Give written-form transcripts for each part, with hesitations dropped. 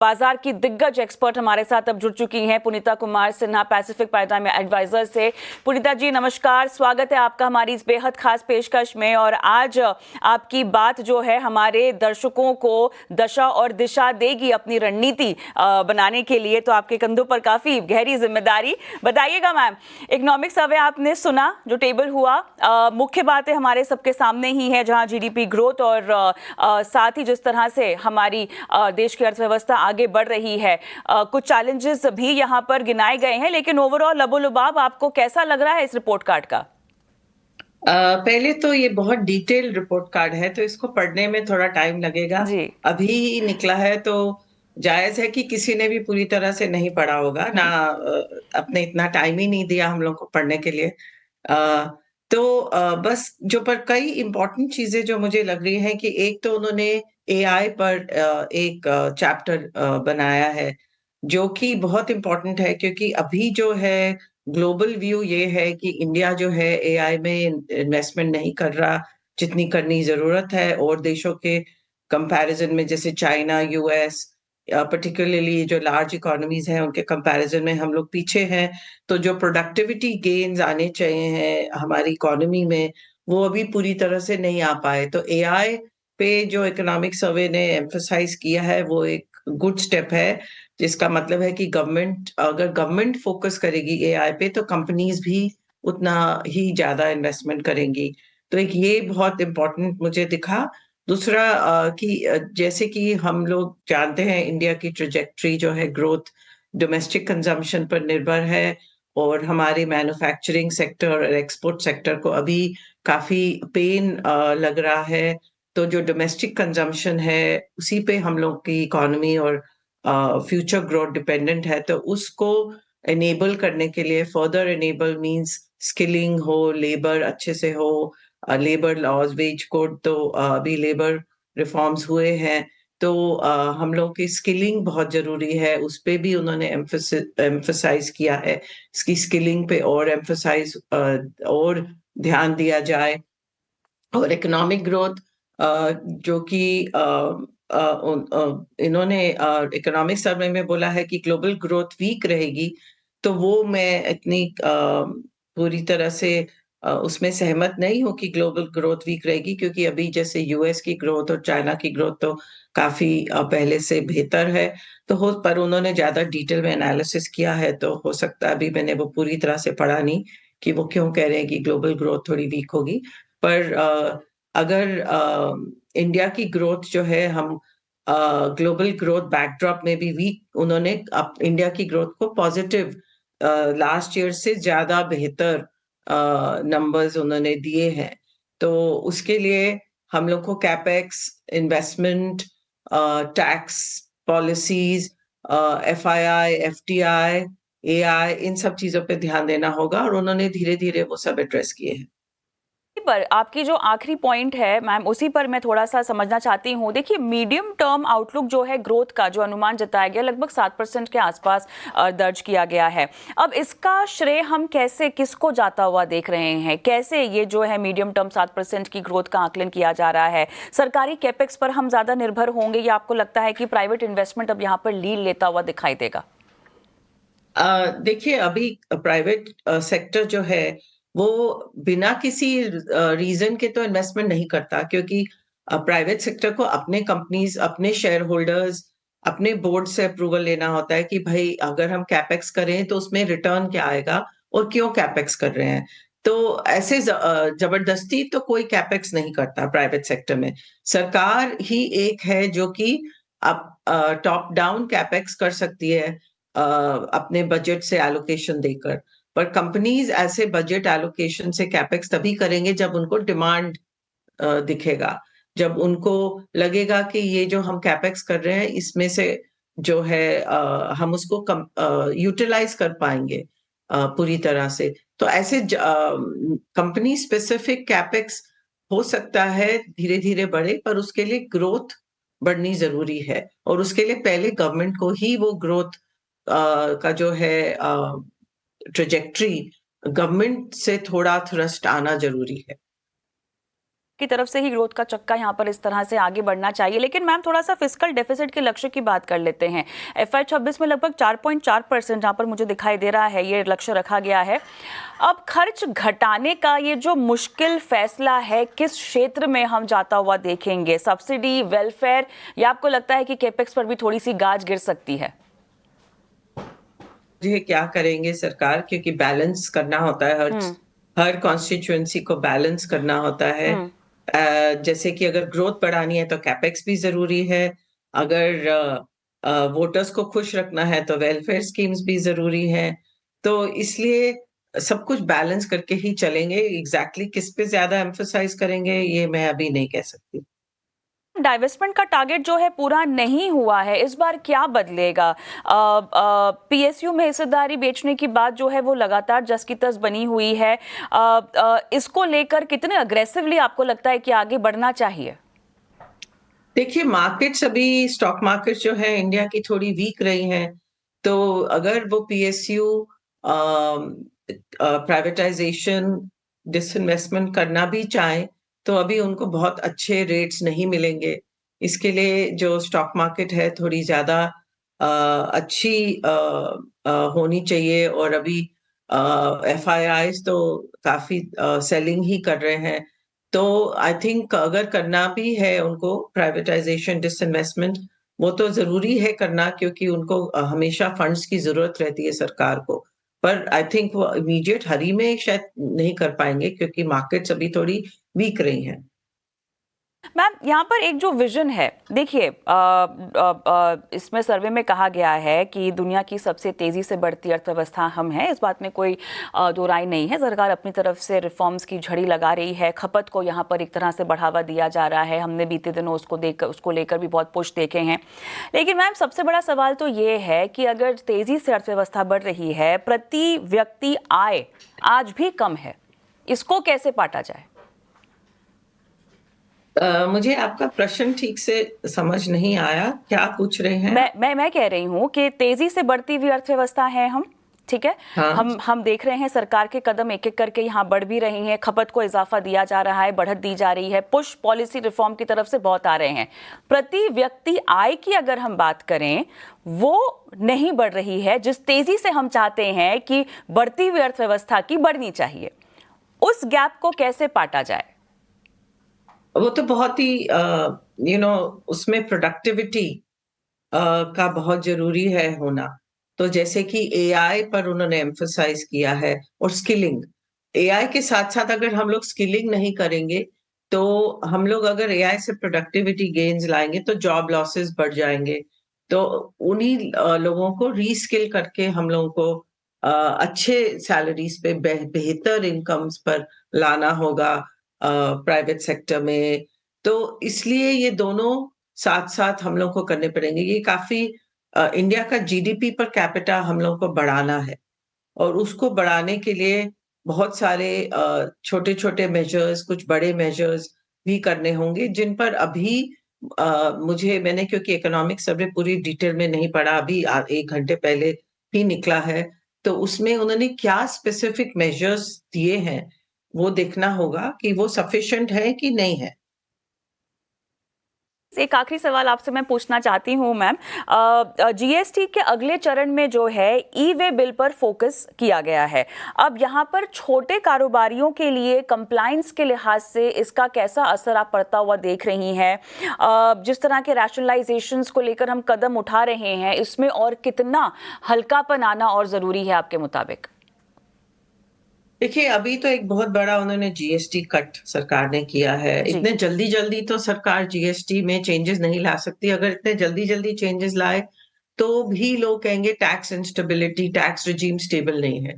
बाजार की दिग्गज एक्सपर्ट हमारे साथ अब जुड़ चुकी हैं Puneeta Kumar Sinha, Pacific Paradigm Advisor से। पुनीता जी नमस्कार, स्वागत है आपका हमारी इस बेहद खास पेशकश में। और आज आपकी बात जो है हमारे दर्शकों को दशा और दिशा देगी अपनी रणनीति बनाने के लिए, तो आपके कंधों पर काफी गहरी जिम्मेदारी। बताइएगा मैम, इकोनॉमिक सर्वे आपने सुना जो टेबल हुआ, मुख्य बातें हमारे सबके सामने ही है, जहां जीडीपी ग्रोथ और साथ ही जिस तरह से हमारी देश की अर्थव्यवस्था आगे बढ़ रही है, कुछ चैलेंजेस भी यहां पर गिनाए गए हैं, लेकिन ओवरऑल लबोलुबाब आपको कैसा लग रहा है इस रिपोर्ट कार्ड का? पहले तो ये बहुत डिटेल रिपोर्ट कार्ड है, तो इसको पढ़ने में थोड़ा टाइम लगेगा। जी। अभी निकला है तो जायज है कि किसी ने भी पूरी तरह से नहीं पढ़ा होगा ना। अपने इतना टाइम ही नहीं दिया हम लोग को पढ़ने के लिए। बस जो पर कई इंपॉर्टेंट चीजें जो मुझे लग रही है कि एक तो उन्होंने एआई पर एक चैप्टर बनाया है, जो कि बहुत इंपॉर्टेंट है, क्योंकि अभी जो है ग्लोबल व्यू ये है कि इंडिया जो है एआई में इन्वेस्टमेंट नहीं कर रहा जितनी करनी ज़रूरत है, और देशों के कंपैरिज़न में जैसे चाइना, यूएस, पर्टिकुलरली जो लार्ज इकोनॉमीज़ हैं उनके कंपैरिज़न में हम लोग पीछे हैं। तो जो प्रोडक्टिविटी गेन्स आने चाहिए हैं हमारी इकोनॉमी में, वो अभी पूरी तरह से नहीं आ पाए। तो एआई पे जो इकोनॉमिक सर्वे ने एम्फसाइज़ किया है वो एक गुड स्टेप है, जिसका मतलब है कि गवर्नमेंट फोकस करेगी एआई पे तो कंपनीज भी उतना ही ज़्यादा इन्वेस्टमेंट करेंगी। तो एक ये बहुत इम्पोर्टेंट मुझे दिखा। दूसरा जैसे कि हम लोग जानते हैं इंडिया की ट्रैजेक्टरी जो है ग्रोथ डोमेस्टिक कंजम्पशन पर निर्भर है, और हमारे मैन्युफैक्चरिंग सेक्टर और एक्सपोर्ट सेक्टर को अभी काफ़ी पेन लग रहा है। तो जो डोमेस्टिक कंजम्पशन है उसी पे हम लोग की इकोनॉमी और फ्यूचर ग्रोथ डिपेंडेंट है। तो उसको एनेबल करने के लिए फर्दर एनेबल मींस स्किलिंग हो, लेबर अच्छे से हो, लेबर लॉज, वेज कोड, तो अभी लेबर रिफॉर्म्स हुए हैं। तो हम लोग की स्किलिंग बहुत ज़रूरी है, उस पे भी उन्होंने एम्फसाइज़ किया है। इसकी स्किलिंग पे और और ध्यान दिया जाए। और इकोनॉमिक ग्रोथ जो कि इन्होंने इकोनॉमिक सर्वे में बोला है कि ग्लोबल ग्रोथ वीक रहेगी, तो वो मैं इतनी पूरी तरह से उसमें सहमत नहीं हूँ कि ग्लोबल ग्रोथ वीक रहेगी, क्योंकि अभी जैसे यूएस की ग्रोथ और चाइना की ग्रोथ तो काफ़ी पहले से बेहतर है। पर उन्होंने ज़्यादा डिटेल में एनालिसिस किया है, तो हो सकता है, अभी मैंने वो पूरी तरह से पढ़ा नहीं कि वो क्यों कह रहे हैं कि ग्लोबल ग्रोथ थोड़ी वीक होगी। पर अगर इंडिया की ग्रोथ जो है हम ग्लोबल ग्रोथ बैकड्रॉप में भी वीक, उन्होंने इंडिया की ग्रोथ को पॉजिटिव लास्ट ईयर से ज़्यादा बेहतर नंबर्स उन्होंने दिए हैं। तो उसके लिए हम लोग को capex, investment, tax policies, FII, FDI, AI, इन सब चीज़ों पे ध्यान देना होगा, और उन्होंने धीरे-धीरे वो सब एड्रेस किए हैं। पर आपकी जो आखिरी पॉइंट है मैम, उसी पर मैं थोड़ा सा समझना चाहती हूँ। देखिए, मीडियम टर्म आउटलुक जो है ग्रोथ का, जो अनुमान जताया गया लगभग 7% के आसपास दर्ज किया गया है। अब इसका श्रेय हम कैसे, किसको जाता हुआ देख रहे हैं? कैसे ये जो है मीडियम टर्म 7% की ग्रोथ का आकलन किया जा रहा है? सरकारी कैपेक्स पर हम ज्यादा निर्भर होंगे, या आपको लगता है कि प्राइवेट इन्वेस्टमेंट अब यहाँ पर लीड लेता हुआ दिखाई देगा? देखिए, अभी प्राइवेट सेक्टर जो है वो बिना किसी रीजन के तो इन्वेस्टमेंट नहीं करता, क्योंकि प्राइवेट सेक्टर को अपने कंपनीज, अपने शेयर होल्डर्स, अपने बोर्ड से अप्रूवल लेना होता है कि भाई अगर हम कैपेक्स करें तो उसमें रिटर्न क्या आएगा और क्यों कैपेक्स कर रहे हैं। तो ऐसे जबरदस्ती तो कोई कैपेक्स नहीं करता प्राइवेट सेक्टर में। सरकार ही एक है जो कि टॉप डाउन कैपेक्स कर सकती है अपने बजट से एलोकेशन देकर। पर कंपनीज ऐसे बजट एलोकेशन से कैपेक्स तभी करेंगे जब उनको डिमांड दिखेगा, जब उनको लगेगा कि ये जो हम कैपेक्स कर रहे हैं इसमें से जो है हम उसको यूटिलाइज कर पाएंगे पूरी तरह से। तो ऐसे कंपनी स्पेसिफिक कैपेक्स हो सकता है धीरे धीरे बढ़े, पर उसके लिए ग्रोथ बढ़नी जरूरी है, और उसके लिए पहले गवर्नमेंट को ही वो ग्रोथ का जो है ट्रेजेक्टरी, गवर्नमेंट से थोड़ा थ्रस्ट आना ज़रूरी है। की तरफ से ही ग्रोथ का चक्का यहाँ पर इस तरह से आगे बढ़ना चाहिए। लेकिन मैम थोड़ा सा फिस्कल डेफिसिट के लक्ष्य की बात कर लेते हैं। FY 26 में लगभग 4.4% जहाँ पर मुझे दिखाई दे रहा है ये लक्ष्य रखा गया है। अब खर्च घटाने का ये जो मुश्किल फैसला है, किस क्षेत्र में हम जाता हुआ देखेंगे? सब्सिडी, वेलफेयर, या आपको लगता है कि कैपेक्स पर भी थोड़ी सी गाज गिर सकती है? ये क्या करेंगे सरकार, क्योंकि बैलेंस करना होता है, हर कॉन्स्टिट्यूएंसी को बैलेंस करना होता है। जैसे कि अगर ग्रोथ बढ़ानी है तो कैपेक्स भी जरूरी है, अगर वोटर्स को खुश रखना है तो वेलफेयर स्कीम्स भी जरूरी है। तो इसलिए सब कुछ बैलेंस करके ही चलेंगे। एग्जैक्टली किस पे ज्यादा एम्फसाइज करेंगे ये मैं अभी नहीं कह सकती। डाइवेस्टमेंट का टारगेट जो है पूरा नहीं हुआ है, इस बार क्या बदलेगा? PSU में हिस्सेदारी बेचने की बात जो है वो लगातार जस की तस बनी हुई है। इसको लेकर कितने अग्रेसिवली आपको लगता है कि आगे बढ़ना चाहिए? देखिए, मार्केट्स अभी स्टॉक मार्केट जो है इंडिया की थोड़ी वीक रही हैं, तो अगर वो PSU प्राइवेटाइजेशन, डिसइन्वेस्टमेंट करना भी चाहें, तो अभी उनको बहुत अच्छे रेट्स नहीं मिलेंगे। इसके लिए जो स्टॉक मार्केट है थोड़ी ज़्यादा अच्छी होनी चाहिए, और अभी FIIs तो काफ़ी सेलिंग ही कर रहे हैं। तो आई थिंक अगर करना भी है उनको प्राइवेटाइजेशन, डिसइन्वेस्टमेंट, वो तो ज़रूरी है करना, क्योंकि उनको हमेशा फंड्स की ज़रूरत रहती है सरकार को। पर आई थिंक वो इमीडिएट हरी में शायद नहीं कर पाएँगे, क्योंकि मार्केट्स अभी थोड़ी वीक रही हैं। मैम यहाँ पर एक जो विजन है, देखिए इसमें सर्वे में कहा गया है कि दुनिया की सबसे तेजी से बढ़ती अर्थव्यवस्था हम हैं, इस बात में कोई दो राय नहीं है। सरकार अपनी तरफ से रिफॉर्म्स की झड़ी लगा रही है, खपत को यहाँ पर एक तरह से बढ़ावा दिया जा रहा है। हमने बीते दिनों उसको लेकर भी बहुत पुश देखे हैं। लेकिन मैम सबसे बड़ा सवाल तो ये है कि अगर तेजी से अर्थव्यवस्था बढ़ रही है, प्रति व्यक्ति आय आज भी कम है, इसको कैसे पाटा जाए? मुझे आपका प्रश्न ठीक से समझ नहीं आया, क्या पूछ रहे हैं? मैं कह रही हूँ कि तेजी से बढ़ती हुई अर्थव्यवस्था है हम, ठीक है। हाँ। हम देख रहे हैं सरकार के कदम एक एक करके यहाँ बढ़ भी रही हैं, खपत को इजाफा दिया जा रहा है, बढ़त दी जा रही है, पुश पॉलिसी रिफॉर्म की तरफ से बहुत आ रहे हैं। प्रति व्यक्ति आय की अगर हम बात करें, वो नहीं बढ़ रही है जिस तेजी से हम चाहते हैं कि बढ़ती हुई अर्थव्यवस्था की बढ़नी चाहिए। उस गैप को कैसे पाटा जाए? वो तो बहुत ही उसमें प्रोडक्टिविटी का बहुत ज़रूरी है होना। तो जैसे कि AI पर उन्होंने एम्फसाइज़ किया है, और स्किलिंग। AI के साथ-साथ अगर हम लोग स्किलिंग नहीं करेंगे, तो हम लोग अगर AI से प्रोडक्टिविटी गेन्स लाएँगे तो जॉब लॉसेस बढ़ जाएँगे। तो उन्हीं लोगों को रीस्किल करके हम लोगों को अच्छे सैलरीज़ पे बेहतर इनकम्स पर लाना होगा प्राइवेट सेक्टर में। तो इसलिए ये दोनों साथ-साथ हम लोग को करने पड़ेंगे। ये काफ़ी इंडिया का GDP पर कैपिटा हम लोग को बढ़ाना है, और उसको बढ़ाने के लिए बहुत सारे छोटे-छोटे मेजर्स, कुछ बड़े मेजर्स भी करने होंगे, जिन पर अभी मैंने क्योंकि इकोनॉमिक सर्वे पूरी डिटेल में नहीं पढ़ा, अभी 1 घंटे पहले ही निकला है, तो उसमें उन्होंने क्या स्पेसिफिक मेजर्स दिए हैं, वो देखना होगा कि वो सफिशिएंट है कि नहीं है। एक आखिरी सवाल आपसे मैं पूछना चाहती हूँ मैम, GST के अगले चरण में जो है ई-वे बिल पर फोकस किया गया है। अब यहाँ पर छोटे कारोबारियों के लिए कंप्लायंस के लिहाज से इसका कैसा असर आप पड़ता हुआ देख रही हैं? जिस तरह के रैशनलाइजेशंस को लेकर हम कदम उठा रहे हैं, इसमें और कितना हल्कापन आना और ज़रूरी है आपके मुताबिक? देखिए, अभी तो एक बहुत बड़ा उन्होंने GST कट सरकार ने किया है। जी। इतने जल्दी-जल्दी तो सरकार GST में चेंजेस नहीं ला सकती। अगर इतने जल्दी-जल्दी चेंजेस लाए, तो भी लोग कहेंगे tax instability, tax regime stable नहीं है।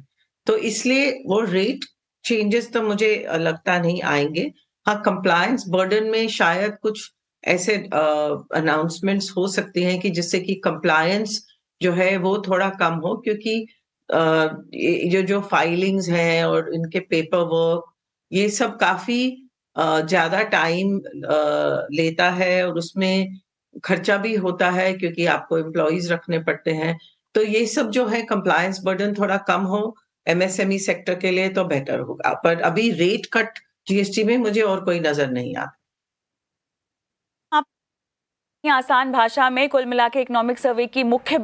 तो इसलिए वो रेट चेंजेस तो मुझे लगता नहीं आएँगे। हाँ, कंप्लायंस बर्डन में शायद कुछ ऐसे अनाउंसमेंट्स हो सकते हैं कि जिससे कि कंप्लायंस जो है वो थोड़ा कम हो, क्योंकि ये जो फाइलिंग्स हैं और इनके पेपर वर्क, ये सब काफ़ी ज़्यादा टाइम लेता है, और उसमें खर्चा भी होता है, क्योंकि आपको एम्प्लॉइज़ रखने पड़ते हैं। तो ये सब जो है कंप्लायंस बर्डन थोड़ा कम हो MSME सेक्टर के लिए तो बेटर होगा। पर अभी रेट कट जीएसटी में मुझे और कोई नज़र नहीं आता। आप आसान भाषा में कुल मिला के इकोनॉमिक सर्वे की मुख्य